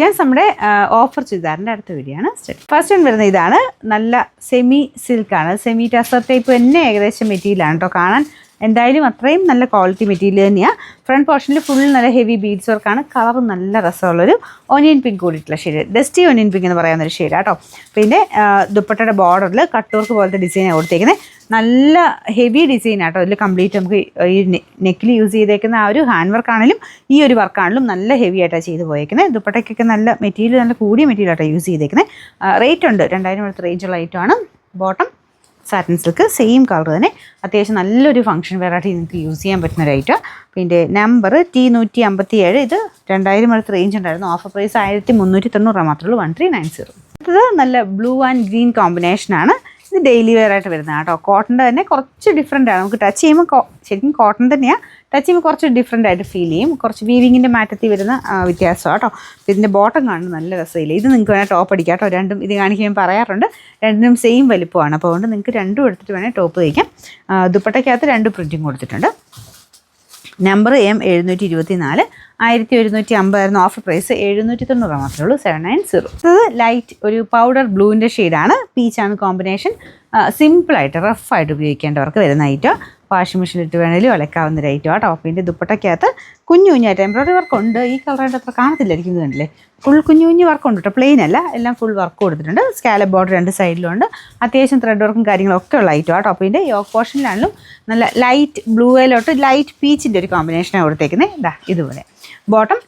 Just നമ്മുടെ offer ചുരിദാറിൻ്റെ അടുത്ത വീഡിയോ ആണ്. ഫസ്റ്റ് വൺ വരുന്നത് ഇതാണ്. നല്ല സെമി സിൽക്കാണ്, സെമി ടസർ ടൈപ്പ് തന്നെ ഏകദേശം മെറ്റീരിയലാണ് കേട്ടോ. കാണാൻ എന്തായാലും അത്രയും നല്ല ക്വാളിറ്റി മെറ്റീരിയൽ തന്നെയാണ്. ഫ്രണ്ട് പോർഷനിൽ ഫുൾ നല്ല ഹെവി ബീഡ്സ് വർക്കാണ്. കളർ നല്ല രസമുള്ളൊരു ഓനിയൻ പിങ്ക് കൂടിയിട്ടുള്ള ഷെയ്ഡ്, ഡസ്റ്റി ഓനിയൻ പിങ്ക് എന്ന് പറയുന്നൊരു ഷെയ്ഡാണ് കേട്ടോ. പിന്നെ ദുപ്പട്ടയുടെ ബോർഡറിൽ കട്ട് വർക്ക് പോലത്തെ ഡിസൈനാണ് കൊടുത്തേക്കുന്നത്. നല്ല ഹെവി ഡിസൈൻ ആട്ടോ. ഇതിൽ കംപ്ലീറ്റ് നമുക്ക് ഈ നെക്കിൽ യൂസ് ചെയ്തേക്കുന്ന ആ ഒരു ഹാൻഡ് വർക്കാണെങ്കിലും ഈ ഒരു വർക്കാണെങ്കിലും നല്ല ഹെവി ആയിട്ടാണ് ചെയ്ത് പോയേക്കുന്നത്. ദുപ്പട്ടയ്ക്കൊക്കെ നല്ല മെറ്റീരിയൽ, നല്ല കൂടിയ മെറ്റീരിയൽ ആയിട്ടാണ് യൂസ് ചെയ്തേക്കുന്നത്. റേറ്റ് ഉണ്ട്, 2000 അടുത്ത് റേഞ്ചുള്ള ഐറ്റമാണ്. Bottom satin silk, same colour തന്നെ. അത്യാവശ്യം നല്ലൊരു ഫംഗ്ഷൻ വെറൈറ്റി നിങ്ങൾക്ക് യൂസ് ചെയ്യാൻ പറ്റുന്ന ഒരു ഐറ്റം. പിന്നെ നമ്പർ T157. ഇത് 2000 അടുത്ത് റേഞ്ച് ഉണ്ടായിരുന്നു. ഓഫർ പ്രൈസ് 1390 മാത്രമേ ഉള്ളൂ. 1390. അടുത്തത് നല്ല ബ്ലൂ ആൻഡ് ഗ്രീൻ കോമ്പിനേഷനാണ്. ഇത് ഡെയിലി വെയർ ആയിട്ട് വരുന്നതാണ് കേട്ടോ. കോട്ടൻ്റെ തന്നെ കുറച്ച് ഡിഫറെൻ്റ് ആണ്. നമുക്ക് ടച്ച് ചെയ്യുമ്പോൾ ശരിക്കും കോട്ടൺ തന്നെയാണ്, ടച്ച് ചെയ്യുമ്പോൾ കുറച്ച് ഡിഫറെൻ്റ് ആയിട്ട് ഫീൽ ചെയ്യും. കുറച്ച് വീവിങ്ങിൻ്റെ മാറ്റത്തിൽ വരുന്ന വ്യത്യാസമാണ് കേട്ടോ. ഇതിൻ്റെ ബോട്ടം കാണുന്നത് നല്ല രസമില്ല. ഇത് നിങ്ങൾക്ക് വേണേൽ ടോപ്പ് അടിക്കാം കേട്ടോ. രണ്ടും ഇത് കാണിക്കാൻ പറയാറുണ്ട്. രണ്ടിനും സെയിം വലിപ്പമാണ്. അപ്പോൾ അതുകൊണ്ട് നിങ്ങൾക്ക് രണ്ടും എടുത്തിട്ട് വേണേൽ ടോപ്പ് തയ്ക്കാം. ദുപ്പട്ടയ്ക്കകത്ത് 2 പ്രിൻറ്റിങ് കൊടുത്തിട്ടുണ്ട്. നമ്പർ M724, 1150 ആയിരുന്നു. ഓഫർ പ്രൈസ് 790 മാത്രമേ ഉള്ളൂ. 790. ഇത് ലൈറ്റ് ഒരു പൗഡർ ബ്ലൂവിൻ്റെ ഷെയ്ഡാണ്. പീച്ചാണ് കോമ്പിനേഷൻ. സിമ്പിളായിട്ട് റഫായിട്ട് ഉപയോഗിക്കേണ്ടവർക്ക് വരുന്ന ഐറ്റം. വാഷിംഗ് മെഷീനിലിട്ട് വേണമെങ്കിലും അലക്കാവുന്ന ഒരു ഐറ്റം. ആ ടോപ്പിൻ്റെ ദുപ്പട്ടയ്ക്കകത്ത് കുഞ്ഞു കുഞ്ഞായിട്ട് എംബ്രോയിഡറി വർക്കുണ്ട്. ഈ കളറായിട്ട് അത്ര കാണത്തില്ലായിരിക്കും, കണ്ടില്ലേ? ഫുൾ കുഞ്ഞു വർക്ക് ഉണ്ട് കേട്ടോ. പ്ലെയിൻ അല്ല, എല്ലാം ഫുൾ വർക്ക് കൊടുത്തിട്ടുണ്ട്. Scallop border 2 സൈഡിലുണ്ട്. അത്യാവശ്യം ത്രെഡ് വർക്കും കാര്യങ്ങളൊക്കെ ഉള്ള ഐറ്റം. ആ ടോപ്പിൻ്റെ യോക്ക് പോർഷനിലാണെങ്കിലും നല്ല ലൈറ്റ് ബ്ലൂയിലോട്ട് ലൈറ്റ് പീച്ചിൻ്റെ ഒരു കോമ്പിനേഷനാണ് കൊടുത്തേക്കുന്നത്. ഇതാ ഇതുപോലെ. ബോട്ടം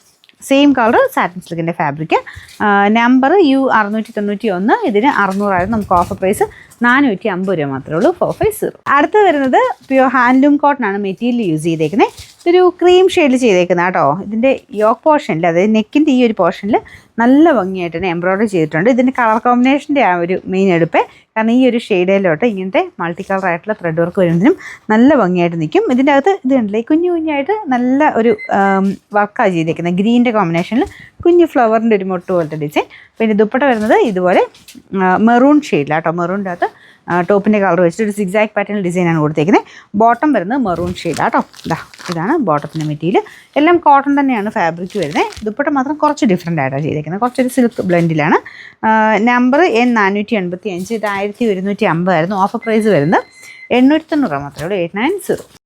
സെയിം കളർ, സാറ്റിൻ സിൽക്കിൻ്റെ ഫാബ്രിക്. Number U691. ഇതിന് 600 ആയിരുന്നു. നമുക്ക് ഓഫർ പ്രൈസ് 450 മാത്രമേ ഉള്ളൂ. 450. അടുത്ത് വരുന്നത് പ്യുവർ ഹാൻഡ്ലൂം കോട്ടൺ ആണ് മെറ്റീരിയൽ യൂസ് ചെയ്തേക്കുന്നത്. ഇതൊരു ക്രീം ഷെയ്ഡിൽ ചെയ്തേക്കുന്ന കേട്ടോ. ഇതിൻ്റെ യോക്ക് പോർഷനിൽ, അതായത് നെക്കിൻ്റെ ഈ ഒരു പോർഷനിൽ നല്ല ഭംഗിയായിട്ട് തന്നെ എംബ്രോയിഡറി ചെയ്തിട്ടുണ്ട്. ഇതിൻ്റെ കളർ കോമ്പിനേഷൻ്റെ ആ ഒരു മെയിൻ എടുപ്പ്. കാരണം ഈ ഒരു ഷെയ്ഡിലോട്ട് ഇങ്ങനത്തെ മൾട്ടി കളർ ആയിട്ടുള്ള ത്രെഡ് വർക്ക് വരുന്നതിനും നല്ല ഭംഗിയായിട്ട് നിൽക്കും. ഇതിൻ്റെ അകത്ത് ഇത് കണ്ടില്ലേ, കുഞ്ഞായിട്ട് നല്ല ഒരു വർക്കാണ് ചെയ്തേക്കുന്നത്. ഗ്രീൻ്റെ കോമ്പിനേഷനിൽ കുഞ്ഞു ഫ്ലവറിൻ്റെ ഒരു മൊട്ട് പോലത്തെ ഡിസൈൻ. പിന്നെ ദുപ്പട്ട വരുന്നത് ഇതുപോലെ മെറൂൺ ഷെയ്ഡിലാണ് കേട്ടോ. മെറൂണിൻ്റെ അകത്ത് ടോപ്പിൻ്റെ കളർ വെച്ചിട്ട് ഒരു സിഗ്സാഗ് പാറ്റേൺ ഡിസൈനാണ് കൊടുത്തേക്കുന്നത്. ബോട്ടം വരുന്നത് മെറൂൺ ഷെയ്ഡാണ് കേട്ടോ. ഇതാണ് ബോട്ടത്തിൻ്റെ മെറ്റീരിയൽ. എല്ലാം കോട്ടൺ തന്നെയാണ് ഫാബ്രിക് വരുന്നത്. ദുപ്പട്ട മാത്രം കുറച്ച് ഡിഫറെൻ്റ് ആയിട്ടാണ് ചെയ്തേക്കുന്നത്. കുറച്ചൊരു സിൽക്ക് ബ്ലെൻഡിലാണ്. Number N485. ഇത് 1150 ആയിരുന്നു. ഓഫർ പ്രൈസ് വരുന്നത് 890 മാത്രമേ ഉള്ളൂ. 890.